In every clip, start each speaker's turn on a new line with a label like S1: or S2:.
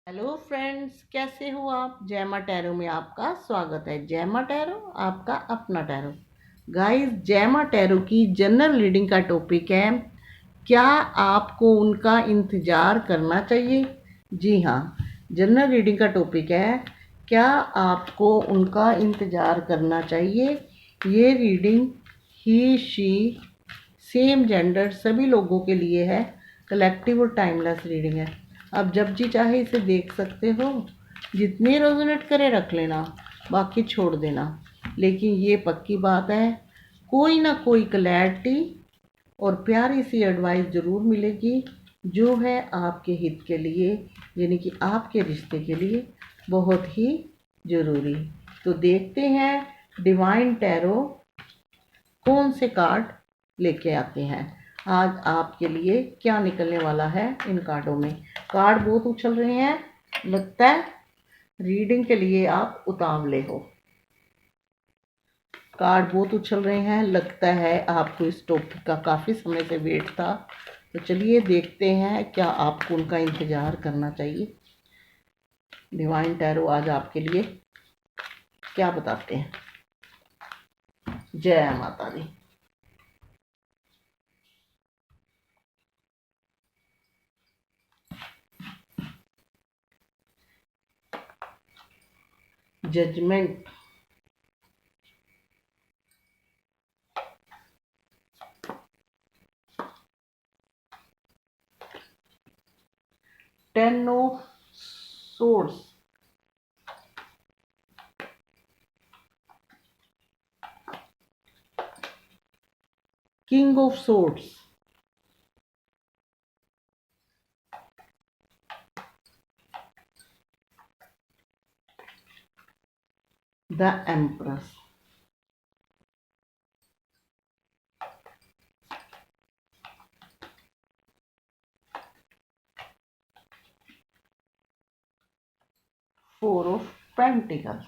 S1: Hello friends, कैसे हो आप। जैमा टैरो में आपका स्वागत है। जैमा टैरो आपका अपना टैरो। गाइस, जैमा टैरो की जनरल रीडिंग का टॉपिक है, क्या आपको उनका इंतज़ार करना चाहिए। जी हाँ, जनरल रीडिंग का टॉपिक है, क्या आपको उनका इंतज़ार करना चाहिए। ये reading he she same gender सभी लोगों के लिए है। कलेक्टिव और टाइमलेस रीडिंग है। आप जब जी चाहे इसे देख सकते हो। जितने रेजोनेट करे रख लेना, बाकी छोड़ देना। लेकिन ये पक्की बात है, कोई ना कोई क्लैरिटी और प्यारी सी एडवाइस ज़रूर मिलेगी, जो है आपके हित के लिए, यानी कि आपके रिश्ते के लिए बहुत ही ज़रूरी। तो देखते हैं डिवाइन टैरो कौन से कार्ड लेके आते हैं। आज आपके लिए क्या निकलने वाला है इन कार्डों में। कार्ड बहुत उछल रहे हैं, लगता है रीडिंग के लिए आप उतावले हो। कार्ड बहुत उछल रहे हैं, लगता है आपको इस टॉपिक का काफ़ी समय से वेट था। तो चलिए देखते हैं, क्या आपको उनका इंतज़ार करना चाहिए। डिवाइन टैरो आज आपके लिए क्या बताते हैं। जय माता दी। Judgement, ten of swords, king of swords, the empress, four of pentacles,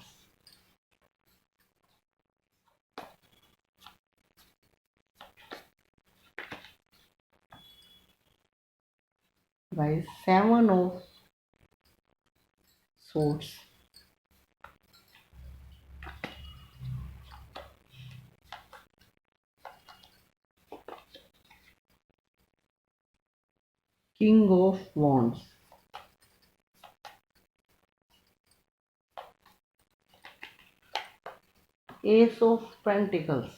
S1: guys seven of swords, king of wands, ace of pentacles,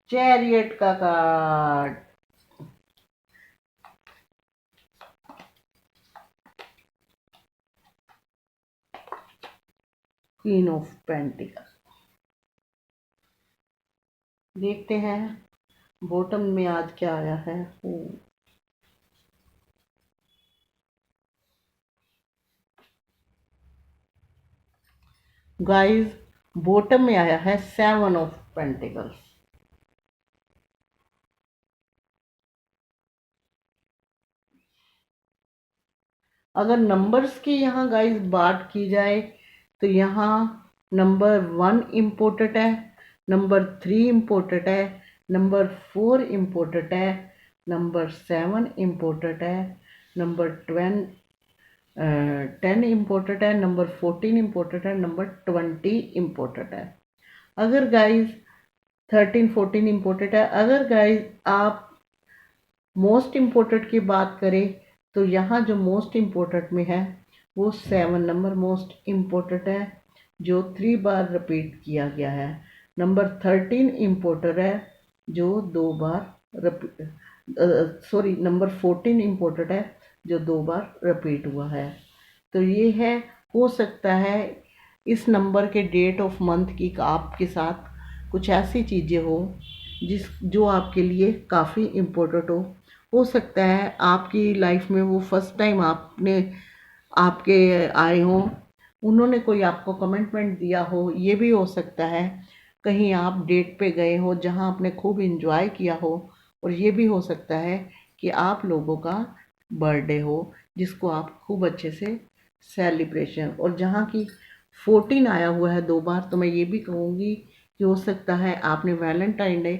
S1: chariot का कार्ड, क्वीन ऑफ पेंटिकल। देखते हैं बॉटम में आज क्या आया है। गाइस, बॉटम में आया है सेवन ऑफ पेंटिकल्स। अगर नंबर्स की यहाँ गाइस बात की जाए, तो यहाँ नंबर 1 इम्पोर्टेंट है, नंबर 3 इम्पोर्टेंट है, नंबर 4 इम्पोर्टेंट है, नंबर 7 इम्पोर्टेंट है, नंबर 10 इम्पोर्टेंट है, नंबर 14 इम्पोर्टेंट है, नंबर 20 इम्पोर्टेंट है। अगर गाइस 13 14 इम्पोर्टेंट है। अगर गाइस आप मोस्ट इम्पोर्टेंट की बात करें, तो यहाँ जो मोस्ट इम्पोर्टेंट में है वो 7 नंबर मोस्ट इम्पोर्टेंट है, जो 3 बार रिपीट किया गया है। नंबर 13 इम्पोर्टेंट है, जो 2 बार सॉरी, नंबर 14 इम्पोर्टेंट है, जो 2 बार रिपीट हुआ है। तो ये है, हो सकता है इस नंबर के डेट ऑफ मंथ की आपके साथ कुछ ऐसी चीज़ें हो जो आपके लिए काफ़ी इम्पोर्टेंट हो सकता है आपकी लाइफ में वो फर्स्ट टाइम आपके आए हों, उन्होंने कोई आपको कमिटमेंट दिया हो। ये भी हो सकता है कहीं आप डेट पे गए हो जहां आपने खूब इंजॉय किया हो। और ये भी हो सकता है कि आप लोगों का बर्थडे हो, जिसको आप खूब अच्छे से सेलिब्रेशन, और जहाँ की 14 आया हुआ है 2 बार, तो मैं ये भी कहूँगी कि हो सकता है आपने वैलेंटाइन डे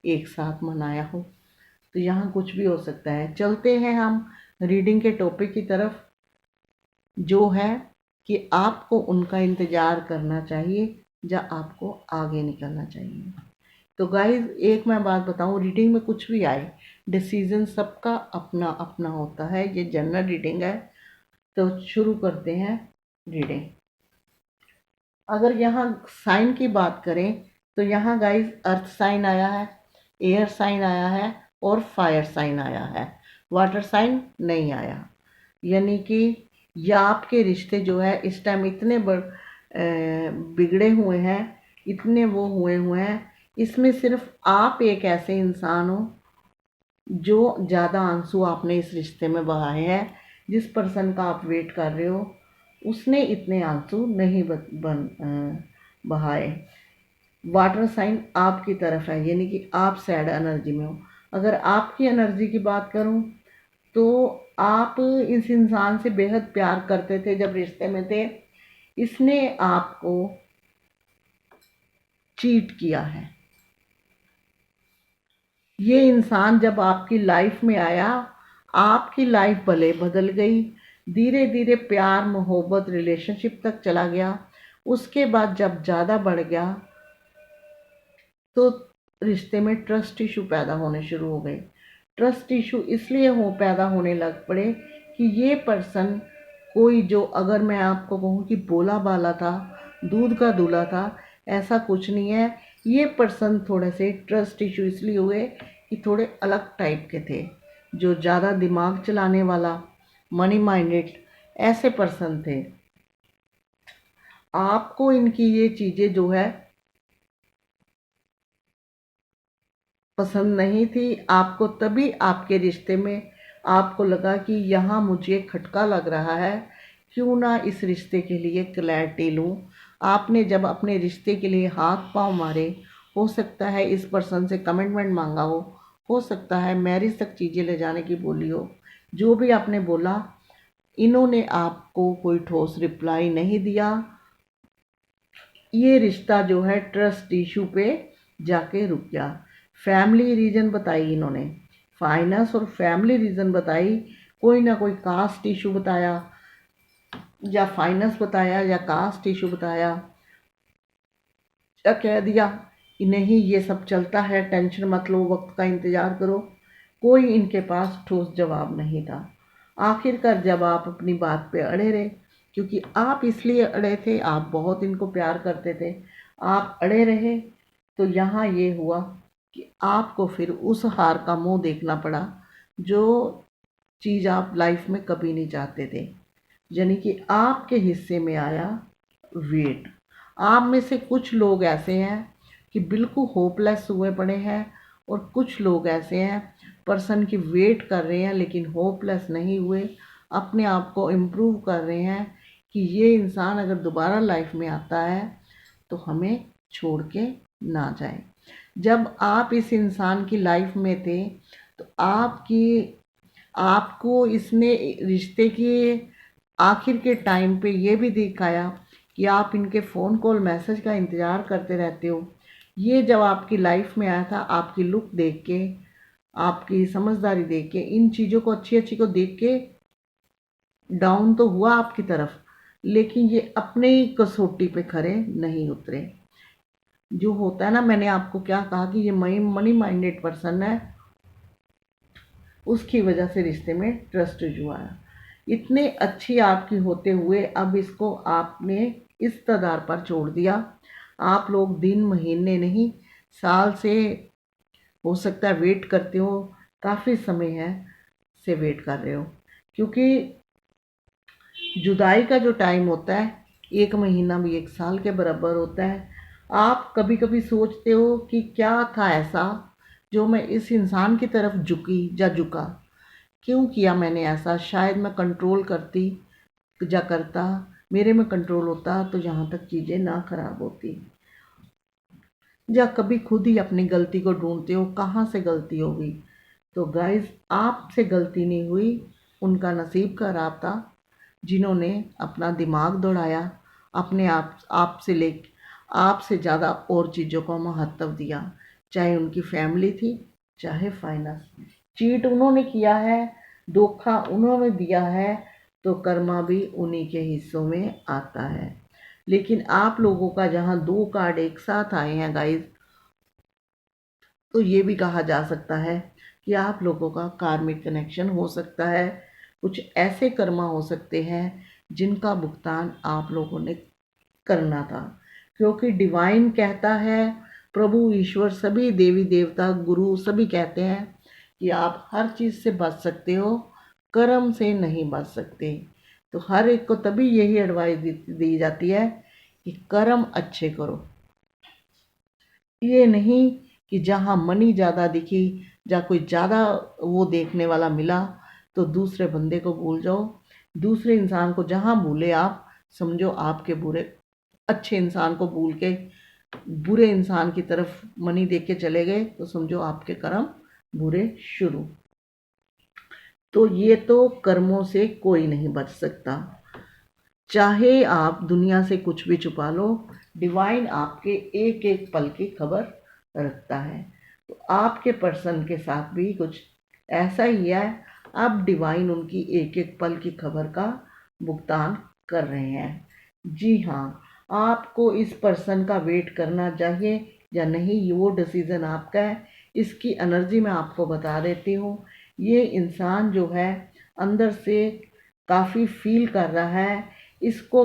S1: एक साथ मनाया हो। तो यहाँ कुछ भी हो सकता है। चलते हैं हम रीडिंग के टॉपिक की तरफ, जो है कि आपको उनका इंतज़ार करना चाहिए या आपको आगे निकलना चाहिए। तो गाइज एक मैं बात बताऊँ, रीडिंग में कुछ भी आए, डिसीजन सबका अपना अपना होता है। ये जनरल रीडिंग है। तो शुरू करते हैं रीडिंग। अगर यहाँ साइन की बात करें तो यहाँ गाइज अर्थ साइन आया है, एयर साइन आया है और फायर साइन आया है। वाटर साइन नहीं आया। यानी कि या आपके रिश्ते जो है इस टाइम इतने बिगड़े हुए हैं, इतने वो हुए हैं। इसमें सिर्फ आप एक ऐसे इंसान हो जो ज़्यादा आंसू आपने इस रिश्ते में बहाए हैं। जिस पर्सन का आप वेट कर रहे हो उसने इतने आंसू नहीं बहाए। वाटर साइन आपकी तरफ है, यानी कि आप सैड एनर्जी में हो। अगर आपकी एनर्जी की बात करूं तो आप इस इंसान से बेहद प्यार करते थे जब रिश्ते में थे। इसने आपको चीट किया है। ये इंसान जब आपकी लाइफ में आया, आपकी लाइफ भले बदल गई, धीरे धीरे प्यार मोहब्बत रिलेशनशिप तक चला गया। उसके बाद जब ज़्यादा बढ़ गया तो रिश्ते में ट्रस्ट इशू पैदा होने शुरू हो गए। ट्रस्ट इशू इसलिए पैदा होने लग पड़े कि ये पर्सन कोई, जो अगर मैं आपको कहूँ कि बोला बाला था, दूध का दूल्हा था, ऐसा कुछ नहीं है। ये पर्सन थोड़े से ट्रस्ट इशू इसलिए हुए कि थोड़े अलग टाइप के थे, जो ज़्यादा दिमाग चलाने वाला, मनी माइंडेड ऐसे पर्सन थे। आपको इनकी ये चीज़ें जो है पसंद नहीं थी। आपको तभी आपके रिश्ते में आपको लगा कि यहाँ मुझे खटका लग रहा है, क्यों ना इस रिश्ते के लिए क्लैरिटी लूँ। आपने जब अपने रिश्ते के लिए हाथ पांव मारे, हो सकता है इस पर्सन से कमिटमेंट मांगा हो सकता है मैरिज तक चीज़ें ले जाने की बोली हो। जो भी आपने बोला, इन्होंने आपको कोई ठोस रिप्लाई नहीं दिया। ये रिश्ता जो है ट्रस्ट इशू पे जाके रुक गया। फैमिली रीज़न बताई इन्होंने, फाइनेंस और फैमिली रीज़न बताई। कोई ना कोई कास्ट इशू बताया, या फाइनेंस बताया, या कास्ट इशू बताया, या कह दिया कि नहीं ये सब चलता है, टेंशन मत लो, वक्त का इंतज़ार करो। कोई इनके पास ठोस जवाब नहीं था। आखिरकार जब आप अपनी बात पे अड़े रहे, क्योंकि आप इसलिए अड़े थे, आप बहुत इनको प्यार करते थे, आप अड़े रहे, तो यहाँ ये हुआ कि आपको फिर उस हार का मुंह देखना पड़ा, जो चीज़ आप लाइफ में कभी नहीं चाहते थे। यानी कि आपके हिस्से में आया वेट। आप में से कुछ लोग ऐसे हैं कि बिल्कुल होपलेस हुए पड़े हैं, और कुछ लोग ऐसे हैं पर्सन की वेट कर रहे हैं लेकिन होपलेस नहीं हुए, अपने आप को इम्प्रूव कर रहे हैं कि ये इंसान अगर दोबारा लाइफ में आता है तो हमें छोड़ के ना जाए। जब आप इस इंसान की लाइफ में थे तो आपको इसने रिश्ते के आखिर के टाइम पे ये भी दिखाया कि आप इनके फ़ोन कॉल मैसेज का इंतज़ार करते रहते हो। ये जब आपकी लाइफ में आया था, आपकी लुक देख के, आपकी समझदारी देख के, इन चीज़ों को अच्छी अच्छी को देख के डाउन तो हुआ आपकी तरफ, लेकिन ये अपने ही कसौटी पे खरे नहीं उतरे। जो होता है ना, मैंने आपको क्या कहा कि ये मनी माइंडेड पर्सन है, उसकी वजह से रिश्ते में ट्रस्ट इशू आया। इतने अच्छी आपकी होते हुए अब इसको आपने इस तदार पर छोड़ दिया। आप लोग दिन महीने नहीं, साल से हो सकता है वेट करते हो, काफ़ी समय है से वेट कर रहे हो। क्योंकि जुदाई का जो टाइम होता है, 1 महीना भी 1 साल के बराबर होता है। आप कभी कभी सोचते हो कि क्या था ऐसा जो मैं इस इंसान की तरफ झुकी या झुका, क्यों किया मैंने ऐसा। शायद मैं कंट्रोल करती या करता, मेरे में कंट्रोल होता तो यहाँ तक चीज़ें ना खराब होती। या कभी खुद ही अपनी गलती को ढूंढते हो, कहाँ से गलती होगी। तो गाइस, आपसे गलती नहीं हुई, उनका नसीब खराब था जिन्होंने अपना दिमाग दौड़ाया, अपने आप से ज़्यादा और चीज़ों को महत्व दिया, चाहे उनकी फैमिली थी, चाहे फाइनेंस। चीट उन्होंने किया है, धोखा उन्होंने दिया है, तो कर्मा भी उन्हीं के हिस्सों में आता है। लेकिन आप लोगों का जहाँ 2 कार्ड एक साथ आए हैं गाइस, तो ये भी कहा जा सकता है कि आप लोगों का कार्मिक कनेक्शन हो सकता है। कुछ ऐसे कर्मा हो सकते हैं जिनका भुगतान आप लोगों ने करना था, क्योंकि डिवाइन कहता है, प्रभु ईश्वर सभी देवी देवता गुरु सभी कहते हैं कि आप हर चीज़ से बच सकते हो, कर्म से नहीं बच सकते। तो हर एक को तभी यही एडवाइस दी जाती है कि कर्म अच्छे करो। ये नहीं कि जहाँ मनी ज़्यादा दिखी या कोई ज़्यादा वो देखने वाला मिला तो दूसरे बंदे को भूल जाओ। दूसरे इंसान को जहाँ भूले आप, समझो आपके बुरे अच्छे इंसान को भूल के बुरे इंसान की तरफ मनी देख के चले गए तो समझो आपके कर्म बुरे शुरू। तो ये तो कर्मों से कोई नहीं बच सकता, चाहे आप दुनिया से कुछ भी छुपा लो, डिवाइन आपके एक एक पल की खबर रखता है। तो आपके पर्सन के साथ भी कुछ ऐसा ही है। अब डिवाइन उनकी एक एक पल की खबर का भुगतान कर रहे हैं। जी हाँ, आपको इस पर्सन का वेट करना चाहिए या नहीं, वो डिसीज़न आपका है। इसकी एनर्जी मैं आपको बता देती हूँ। ये इंसान जो है अंदर से काफ़ी फील कर रहा है, इसको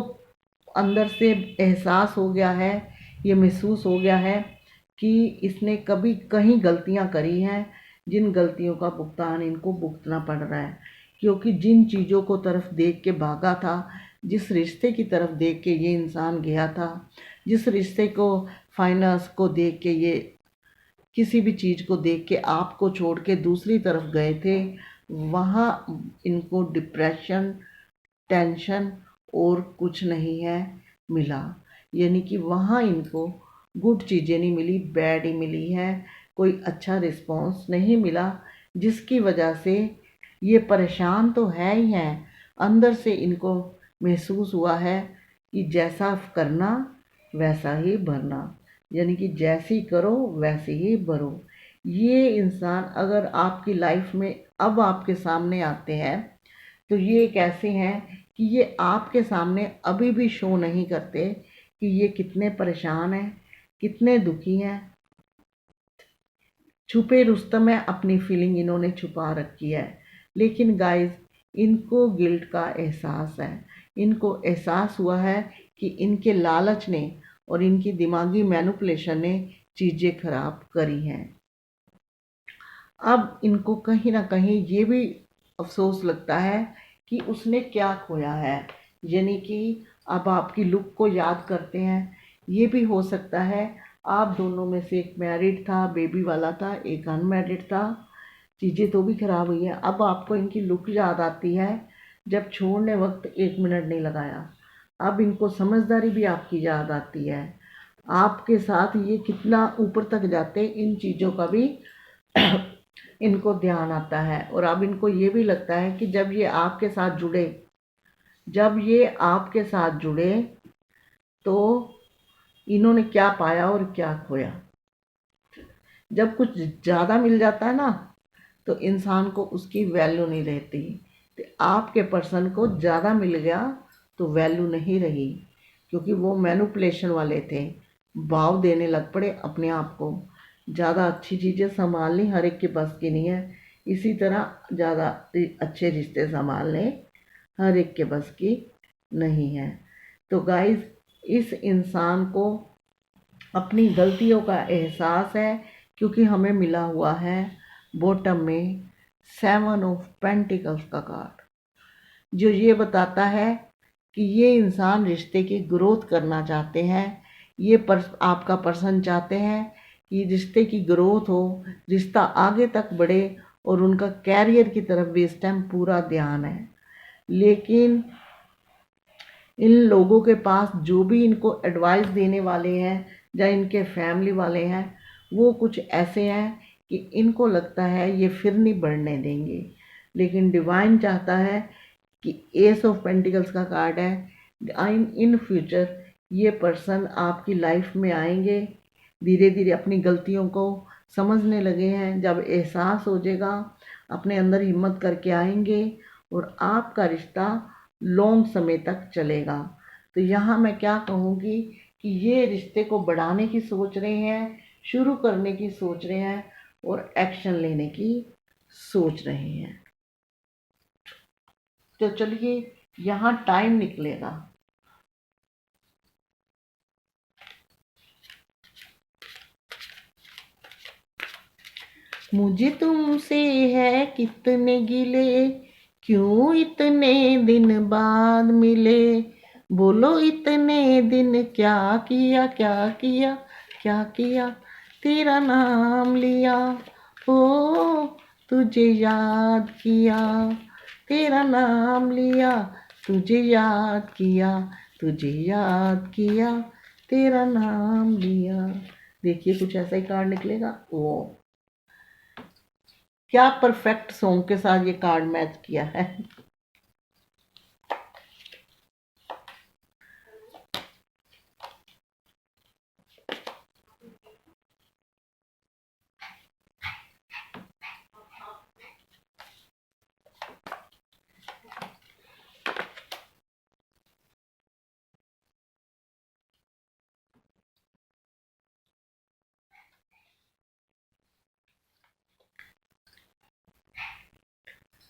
S1: अंदर से एहसास हो गया है, ये महसूस हो गया है कि इसने कभी कहीं गलतियां करी हैं, जिन गलतियों का भुगतान इनको भुगतना पड़ रहा है। क्योंकि जिन चीज़ों को तरफ देख के भागा था, जिस रिश्ते की तरफ देख के ये इंसान गया था, जिस रिश्ते को फाइनेंस को देख के ये किसी भी चीज़ को देख के आपको छोड़ के दूसरी तरफ गए थे, वहाँ इनको डिप्रेशन, टेंशन और कुछ नहीं है मिला। यानी कि वहाँ इनको गुड चीज़ें नहीं मिली, बैड ही मिली है। कोई अच्छा रिस्पॉन्स नहीं मिला, जिसकी वजह से ये परेशान तो है ही हैं। अंदर से इनको महसूस हुआ है कि जैसा करना वैसा ही भरना, यानी कि जैसी करो वैसे ही भरो। ये इंसान अगर आपकी लाइफ में अब आपके सामने आते हैं तो ये एक ऐसे हैं कि ये आपके सामने अभी भी शो नहीं करते कि ये कितने परेशान हैं, कितने दुखी हैं। छुपे रुस्तम में अपनी फीलिंग इन्होंने छुपा रखी है। लेकिन गाइस, इनको गिल्ट का एहसास है। इनको एहसास हुआ है कि इनके लालच ने और इनकी दिमागी मैनिपुलेशन ने चीज़ें खराब करी हैं। अब इनको कहीं ना कहीं ये भी अफसोस लगता है कि उसने क्या खोया है। यानी कि अब आपकी लुक को याद करते हैं। ये भी हो सकता है आप दोनों में से एक मैरिड था, बेबी वाला था, एक अनमैरिड था। चीज़ें तो भी खराब हुई हैं। अब आपको इनकी लुक याद आती है जब छोड़ने वक्त 1 मिनट नहीं लगाया। अब इनको समझदारी भी आपकी याद आती है। आपके साथ ये कितना ऊपर तक जाते, इन चीज़ों का भी इनको ध्यान आता है। और अब इनको ये भी लगता है कि जब ये आपके साथ जुड़े तो इन्होंने क्या पाया और क्या खोया। जब कुछ ज़्यादा मिल जाता है ना, तो इंसान को उसकी वैल्यू नहीं रहती। तो आपके पर्सन को ज़्यादा मिल गया तो वैल्यू नहीं रही, क्योंकि वो मैनिपुलेशन वाले थे, भाव देने लग पड़े अपने आप को। ज़्यादा अच्छी चीज़ें संभालनी हर एक के बस की नहीं है, इसी तरह ज़्यादा अच्छे रिश्ते संभालने हर एक के बस की नहीं है। तो गाइस, इस इंसान को अपनी गलतियों का एहसास है, क्योंकि हमें मिला हुआ है बॉटम में 7 ऑफ पेंटिकल्स का कार्ड, जो ये बताता है कि ये इंसान रिश्ते की ग्रोथ करना चाहते हैं। आपका पर्सन चाहते हैं कि रिश्ते की ग्रोथ हो, रिश्ता आगे तक बढ़े और उनका कैरियर की तरफ भी इस टाइम पूरा ध्यान है। लेकिन इन लोगों के पास जो भी इनको एडवाइस देने वाले हैं या इनके फैमिली वाले हैं, वो कुछ ऐसे हैं कि इनको लगता है ये फिर नहीं बढ़ने देंगे। लेकिन डिवाइन चाहता है कि एस ऑफ पेंटिकल्स का कार्ड है, इन फ्यूचर ये पर्सन आपकी लाइफ में आएंगे, धीरे धीरे अपनी गलतियों को समझने लगे हैं। जब एहसास हो जाएगा अपने अंदर हिम्मत करके आएंगे और आपका रिश्ता लॉन्ग समय तक चलेगा। तो यहाँ मैं क्या कहूँगी कि ये रिश्ते को बढ़ाने की सोच रहे हैं, शुरू करने की सोच रहे हैं और एक्शन लेने की सोच रहे हैं। तो चलिए यहाँ टाइम निकलेगा। मुझे तुमसे है कितने गिले, क्यों इतने दिन बाद मिले, बोलो इतने दिन क्या किया क्या किया क्या किया, तेरा नाम लिया, ओ तुझे याद किया, तेरा नाम लिया, तुझे याद किया, तुझे याद किया, तेरा नाम लिया। देखिए कुछ ऐसा ही कार्ड निकलेगा। वो क्या परफेक्ट सॉन्ग के साथ ये कार्ड मैच किया है।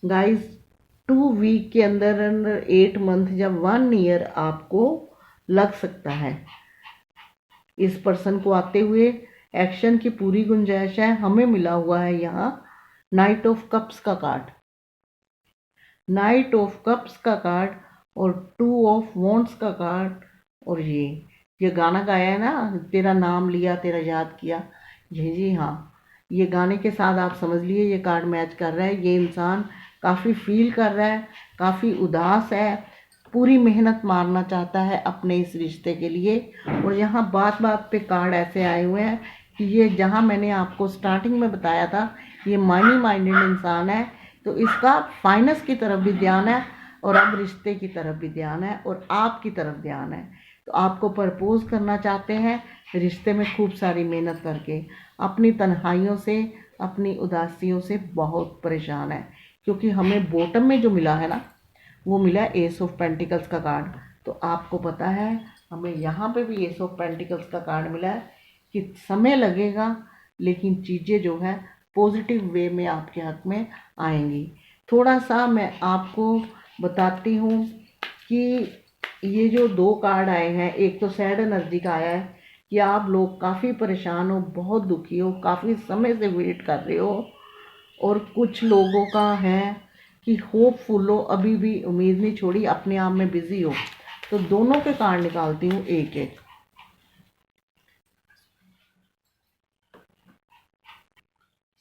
S1: गाइस 2 वीक के अंदर अंदर 8 मंथ या 1 ईयर आपको लग सकता है इस पर्सन को आते हुए। एक्शन की पूरी गुंजाइश है। हमें मिला हुआ है यहाँ नाइट ऑफ कप्स का कार्ड, नाइट ऑफ कप्स का कार्ड और 2 ऑफ वॉन्ड्स का कार्ड। और ये गाना गाया है ना, तेरा नाम लिया तेरा याद किया, ये जी हाँ, ये गाने के साथ आप समझ लिए ये कार्ड मैच कर रहा है। ये इंसान काफ़ी फील कर रहा है, काफ़ी उदास है, पूरी मेहनत मारना चाहता है अपने इस रिश्ते के लिए। और यहाँ बात बात पे कार्ड ऐसे आए हुए हैं कि ये, जहाँ मैंने आपको स्टार्टिंग में बताया था ये मनी माइंडेड इंसान है, तो इसका फाइनेंस की तरफ भी ध्यान है और अब रिश्ते की तरफ भी ध्यान है और आपकी तरफ ध्यान है। तो आपको प्रपोज करना चाहते हैं रिश्ते में खूब सारी मेहनत करके, अपनी तन्हाइयों से, अपनी उदासियों से बहुत परेशान है। क्योंकि हमें बॉटम में जो मिला है ना, वो मिला एस ऑफ पेंटिकल्स का कार्ड। तो आपको पता है हमें यहाँ पे भी एस ऑफ पेंटिकल्स का कार्ड मिला है कि समय लगेगा लेकिन चीज़ें जो है पॉजिटिव वे में आपके हक में आएंगी। थोड़ा सा मैं आपको बताती हूँ कि ये जो 2 कार्ड आए हैं, एक तो सैड एनर्जी का आया है कि आप लोग काफ़ी परेशान हो, बहुत दुखी हो, काफ़ी समय से वेट कर रहे हो। और कुछ लोगों का है कि होपफुल हो, अभी भी उम्मीद नहीं छोड़ी, अपने आप में बिजी हो। तो दोनों के कार्ड निकालती हूँ एक एक।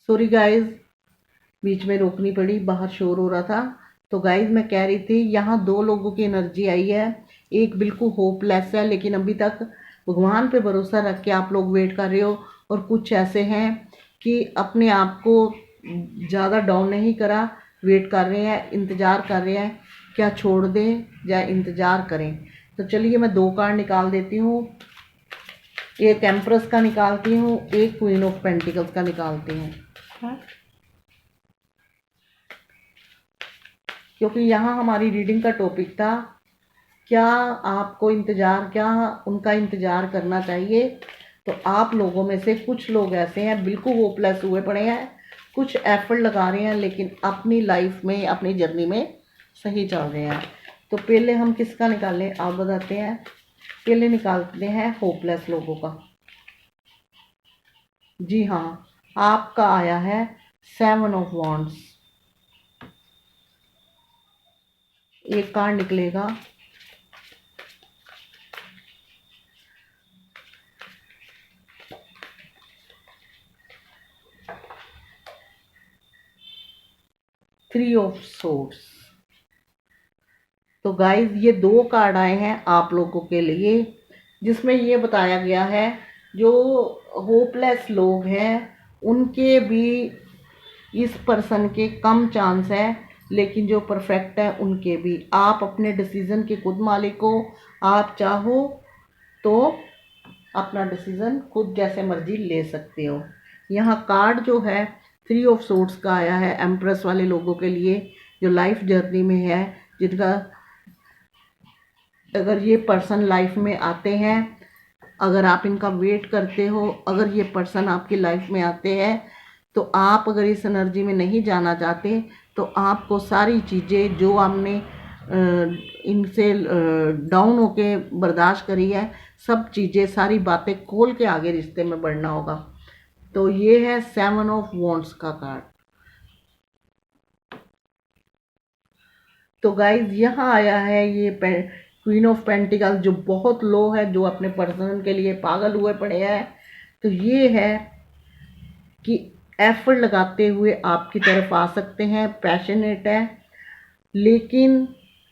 S1: सॉरी गाइज, बीच में रोकनी पड़ी, बाहर शोर हो रहा था। तो गाइज मैं कह रही थी यहाँ 2 लोगों की एनर्जी आई है। एक बिल्कुल होपलेस है लेकिन अभी तक भगवान पे भरोसा रख के आप लोग वेट कर रहे हो। और कुछ ऐसे हैं कि अपने आप को ज़्यादा डाउन नहीं करा, वेट कर रहे हैं, इंतज़ार कर रहे हैं क्या छोड़ दें या इंतज़ार करें। तो चलिए मैं 2 कार्ड निकाल देती हूँ। एक एम्प्रेस का निकालती हूँ, एक क्वीन ऑफ पेंटिकल्स का निकालती हूँ। क्योंकि यहाँ हमारी रीडिंग का टॉपिक था क्या आपको इंतज़ार, क्या उनका इंतज़ार करना चाहिए। तो आप लोगों में से कुछ लोग ऐसे हैं बिल्कुल होपलेस हुए पड़े हैं, कुछ एफर्ट लगा रहे हैं लेकिन अपनी लाइफ में, अपनी जर्नी में सही चल रहे हैं। तो पहले हम किसका निकालें आप बताते हैं। पहले निकालते हैं होपलेस लोगों का। जी हाँ, आपका आया है 7 ऑफ वॉन्ड्स। एक कार्ड निकलेगा, थ्री ऑफ सोर्ड्स। तो गाइज ये 2 कार्ड आए हैं आप लोगों के लिए, जिसमें ये बताया गया है जो होपलेस लोग हैं उनके भी इस पर्सन के कम चांस है, लेकिन जो परफेक्ट है उनके भी। आप अपने डिसीज़न के खुद मालिक हो। आप चाहो तो अपना डिसीज़न खुद जैसे मर्जी ले सकते हो। यहाँ कार्ड जो है 3 ऑफ सोर्ड्स का आया है एम्प्रेस वाले लोगों के लिए, जो लाइफ जर्नी में है, जिनका अगर ये पर्सन लाइफ में आते हैं, अगर आप इनका वेट करते हो, अगर ये पर्सन आपकी लाइफ में आते हैं, तो आप अगर इस एनर्जी में नहीं जाना चाहते तो आपको सारी चीज़ें जो आपने इनसे डाउन होके बर्दाश्त करी है, सब चीज़ें सारी बातें खोल के आगे रिश्ते में बढ़ना होगा। तो ये है 7 ऑफ वॉन्ड्स का कार्ड। तो गाइज यहाँ आया है ये क्वीन ऑफ पेंटिकल, जो बहुत लो है, जो अपने पर्सन के लिए पागल हुए पड़े हैं। तो ये है कि एफर्ट लगाते हुए आपकी तरफ आ सकते हैं, पैशनेट है, लेकिन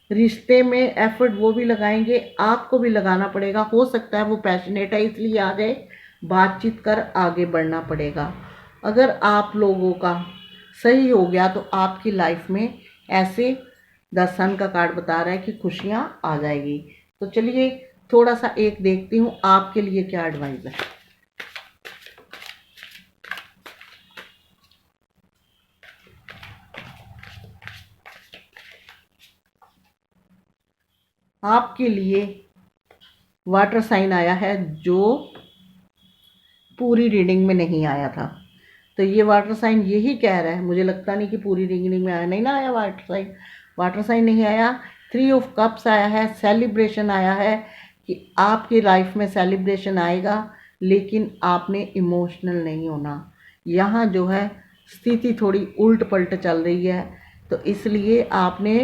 S1: रिश्ते में एफर्ट वो भी लगाएंगे, आपको भी लगाना पड़ेगा। हो सकता है वो पैशनेट है इसलिए आ जाए, बातचीत कर आगे बढ़ना पड़ेगा। अगर आप लोगों का सही हो गया तो आपकी लाइफ में ऐसे 10 सन का कार्ड बता रहा है कि खुशियाँ आ जाएगी। तो चलिए थोड़ा सा एक देखती हूँ आपके लिए क्या एडवाइस है। आपके लिए वाटर साइन आया है, जो पूरी रीडिंग में नहीं आया था। तो ये वाटर साइन यही कह रहा है, मुझे लगता नहीं कि पूरी रीडिंग में आया, नहीं ना आया वाटर साइन, वाटर साइन नहीं आया। 3 ऑफ कप्स आया है, सेलिब्रेशन आया है कि आपकी लाइफ में सेलिब्रेशन आएगा, लेकिन आपने इमोशनल नहीं होना। यहाँ जो है स्थिति थोड़ी उल्ट पलट चल रही है, तो इसलिए आपने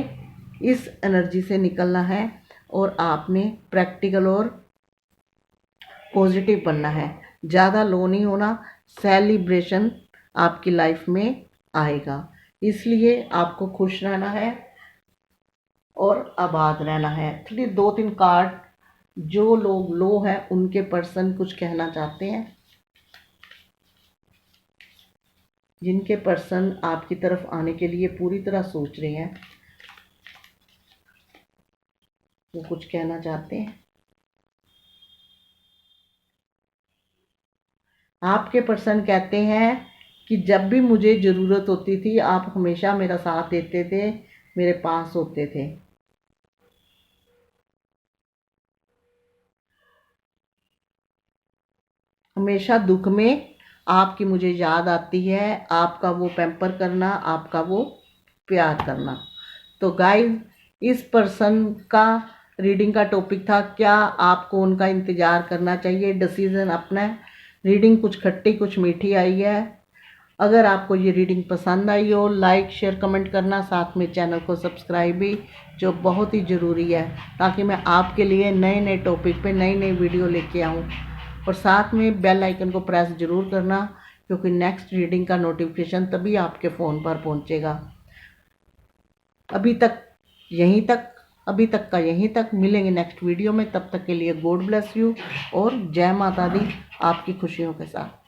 S1: इस एनर्जी से निकलना है और आपने प्रैक्टिकल और पॉजिटिव बनना है, ज़्यादा लो नहीं होना। सेलिब्रेशन आपकी लाइफ में आएगा, इसलिए आपको खुश रहना है और आबाद रहना है। इसलिए 2-3 कार्ड जो लोग लो हैं उनके पर्सन कुछ कहना चाहते हैं, जिनके पर्सन आपकी तरफ आने के लिए पूरी तरह सोच रहे हैं, वो कुछ कहना चाहते हैं। आपके पर्सन कहते हैं कि जब भी मुझे ज़रूरत होती थी आप हमेशा मेरा साथ देते थे, मेरे पास होते थे। हमेशा दुख में आपकी मुझे याद आती है, आपका वो पैम्पर करना, आपका वो प्यार करना। तो गाइस, इस पर्सन का रीडिंग का टॉपिक था, क्या आपको उनका इंतज़ार करना चाहिए, डिसीज़न अपना है। रीडिंग कुछ खट्टी कुछ मीठी आई है। अगर आपको ये रीडिंग पसंद आई हो, लाइक शेयर कमेंट करना, साथ में चैनल को सब्सक्राइब भी, जो बहुत ही ज़रूरी है, ताकि मैं आपके लिए नए नए टॉपिक पे नई नई वीडियो लेके आऊँ। और साथ में बेल आइकन को प्रेस ज़रूर करना, क्योंकि नेक्स्ट रीडिंग का नोटिफिकेशन तभी आपके फ़ोन पर पहुँचेगा। अभी तक का यहीं तक, मिलेंगे नेक्स्ट वीडियो में। तब तक के लिए गॉड ब्लेस यू और जय माता दी आपकी खुशियों के साथ।